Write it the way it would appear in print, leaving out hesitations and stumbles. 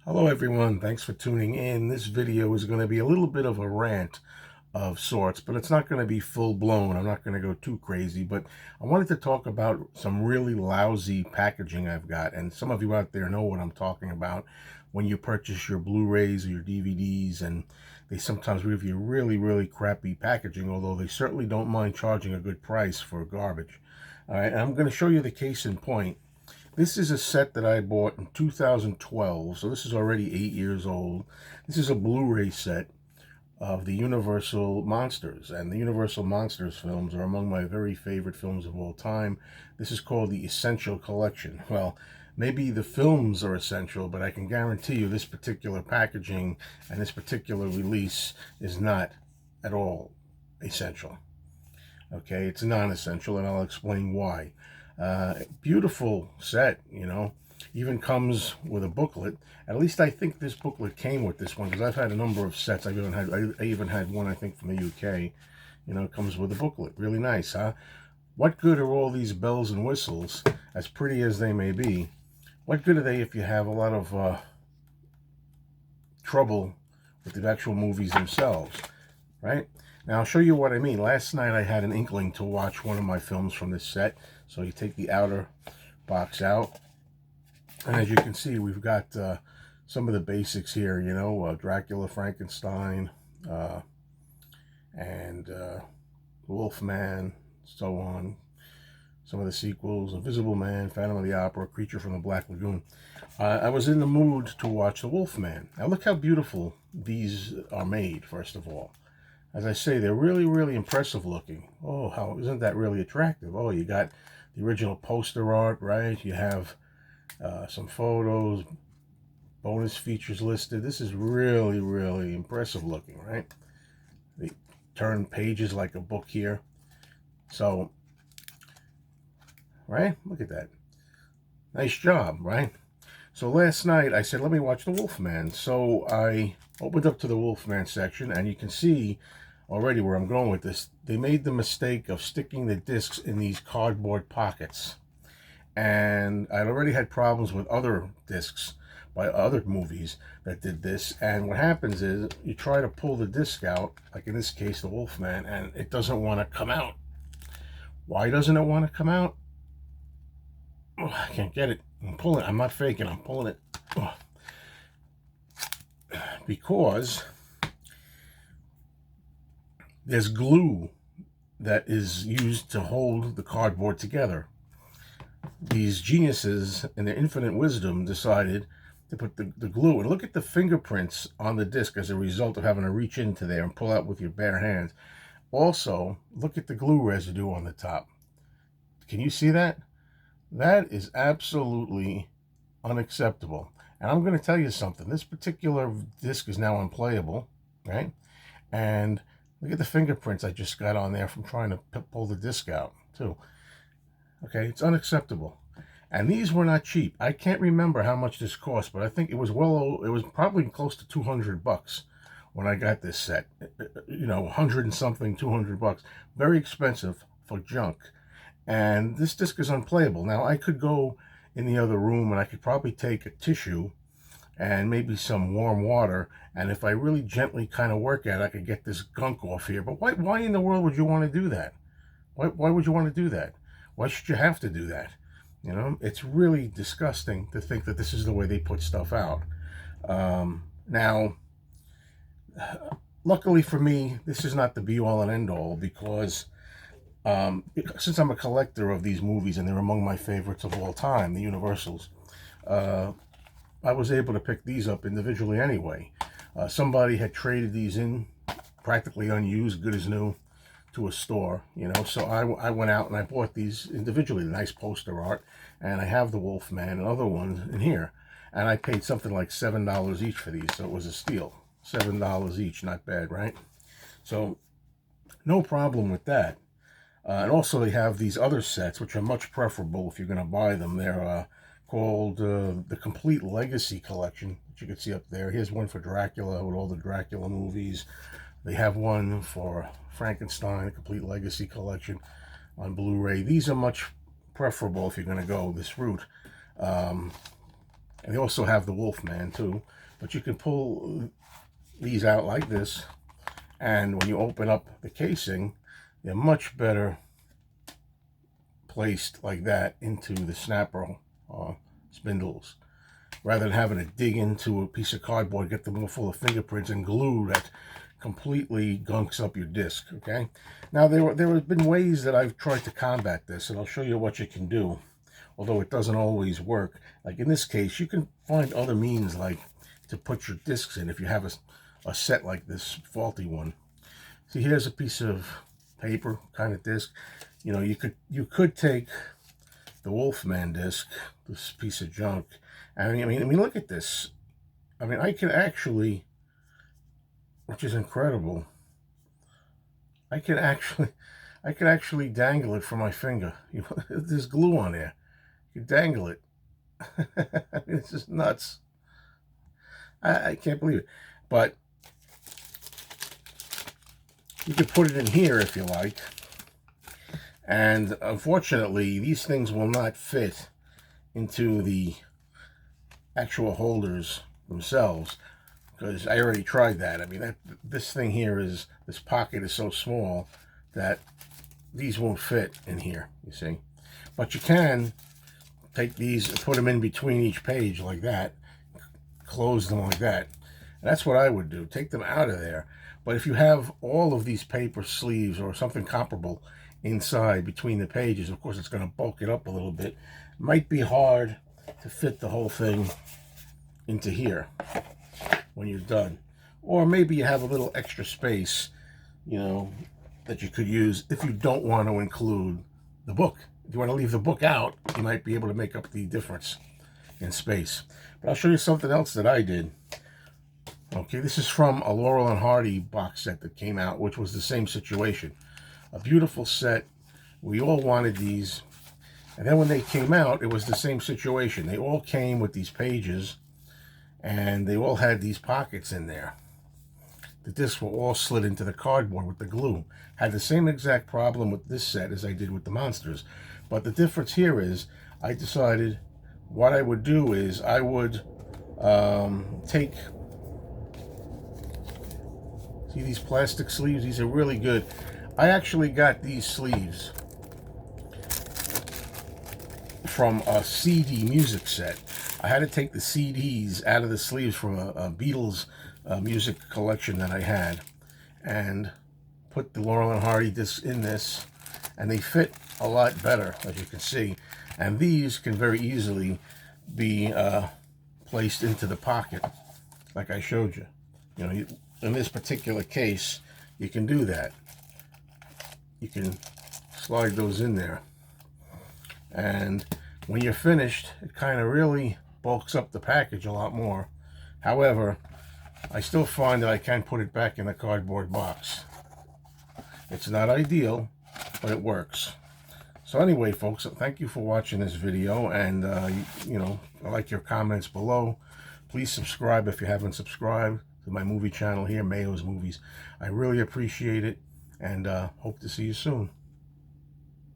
Hello everyone, thanks for tuning in. This video is going to be a little bit of a rant of sorts, but it's not going to be full-blown. I'm not going to go too crazy, but I wanted to talk about some really lousy packaging I've got, and some of you out there know what I'm talking about when you purchase your Blu-rays or your DVDs, and they sometimes give you really crappy packaging, although they certainly don't mind charging a good price for garbage. All right, and I'm going to show you the case in point. This is a set that I bought in 2012, so this is already 8 years old. This is a Blu-ray set of the Universal Monsters, and the Universal Monsters films are among my very favorite films of all time. This is called the Essential Collection. Well, maybe the films are essential, but I can guarantee you this particular packaging and this particular release is not at all essential. Okay, it's non-essential, and I'll explain why. Beautiful set, even comes with a booklet. At least I think this booklet came with this one, because I've had a number of sets. I even had one, I think, from the UK. It comes with a booklet. Really nice, huh? What good are all these bells and whistles, as pretty as they may be? What good are they if you have a lot of trouble with the actual movies themselves, right? Now, I'll show you what I mean. Last night I had an inkling to watch one of my films from this set. So you take the outer box out, and as you can see, we've got some of the basics here, Dracula, Frankenstein, and Wolfman, so on. Some of the sequels: Invisible Man, Phantom of the Opera, Creature from the Black Lagoon. I was in the mood to watch The Wolfman. Now look how beautiful these are made, first of all. As I say, they're really impressive looking. Oh, how isn't that really attractive? Oh, you got the original poster art, right? You have some photos, bonus features listed. This is really impressive looking, right? They turn pages like a book here. So, right? Look at that. Nice job, right? So last night I said, let me watch The Wolfman. So I opened up to the Wolfman section, and you can see already where I'm going with this. They made the mistake of sticking the discs in these cardboard pockets. And I'd already had problems with other discs by other movies that did this. And what happens is you try to pull the disc out, like in this case, The Wolfman, and it doesn't want to come out. Why doesn't it want to come out? Oh, I can't get it. I'm pulling it. I'm not faking. I'm pulling it. Oh. Because there's glue that is used to hold the cardboard together. These geniuses, in their infinite wisdom, decided to put the glue, and look at the fingerprints on the disc as a result of having to reach into there and pull out with your bare hands. Also, look at the glue residue on the top. Can you see that? That is absolutely unacceptable. And I'm going to tell you something. This particular disc is now unplayable, right? And look at the fingerprints I just got on there from trying to pull the disc out, too. Okay, it's unacceptable. And these were not cheap. I can't remember how much this cost, but I think it was probably close to $200 when I got this set. 100 and something, $200. Very expensive for junk. And this disc is unplayable. Now, I could go in the other room and I could probably take a tissue and maybe some warm water, and if I really gently kind of work at it, I could get this gunk off here. But why in the world would you want to do that? Why would you want to do that? Why should you have to do that? It's really disgusting to think that this is the way they put stuff out. Now, luckily for me, this is not the be-all and end-all, because since I'm a collector of these movies, and they're among my favorites of all time, the Universals, I was able to pick these up individually anyway. Somebody had traded these in, practically unused, good as new, to a store, so I went out and I bought these individually, the nice poster art, and I have the Wolfman and other ones in here, and I paid something like $7 each for these, so it was a steal. $7 each, not bad, right? So no problem with that. And also they have these other sets, which are much preferable if you're going to buy them. They're called the Complete Legacy Collection, which you can see up there. Here's one for Dracula with all the Dracula movies. They have one for Frankenstein, a Complete Legacy Collection on Blu-ray. These are much preferable if you're going to go this route. And they also have the Wolfman too. But you can pull these out like this, and when you open up the casing, they're much better placed like that into the snapper spindles, rather than having to dig into a piece of cardboard, get them all full of fingerprints and glue that completely gunks up your disc. Okay, now there have been ways that I've tried to combat this, and I'll show you what you can do, although it doesn't always work. Like in this case, you can find other means, like to put your discs in if you have a set like this faulty one. See, here's a piece of paper kind of disc. You know, you could take the Wolfman disc, this piece of junk. I mean, look at this. I mean, I can actually, which is incredible, I can actually dangle it from my finger. You know, there's glue on there. You dangle it. I mean, it's just nuts. I can't believe it. But you could put it in here if you like. And unfortunately, these things will not fit into the actual holders themselves, because I already tried that. I mean, this thing here is, this pocket is so small that these won't fit in here, you see. But you can take these and put them in between each page like that, close them like that. And that's what I would do, take them out of there. But if you have all of these paper sleeves or something comparable inside between the pages, of course it's going to bulk it up a little bit. It might be hard to fit the whole thing into here when you're done. Or maybe you have a little extra space, you know, that you could use if you don't want to include the book. If you want to leave the book out, you might be able to make up the difference in space. But I'll show you something else that I did. Okay, this is from a Laurel and Hardy box set that came out, which was the same situation. A beautiful set. We all wanted these. And then when they came out, it was the same situation. They all came with these pages, and they all had these pockets in there. The discs were all slid into the cardboard with the glue. Had the same exact problem with this set as I did with the Monsters. But the difference here is, I decided what I would do is I would take, see these plastic sleeves? These are really good. I actually got these sleeves from a CD music set. I had to take the CDs out of the sleeves from a Beatles music collection that I had, and put the Laurel and Hardy discs in this, and they fit a lot better, as you can see. And these can very easily be placed into the pocket, like I showed you. You know, in this particular case, you can do that. You can slide those in there, and when you're finished, it kind of really bulks up the package a lot more. However, I still find that I can put it back in the cardboard box. It's not ideal, but it works. So anyway, folks, thank you for watching this video, and you know, I like your comments below. Please subscribe if you haven't subscribed to my movie channel here, Mayo's Movies. I really appreciate it, and hope to see you soon.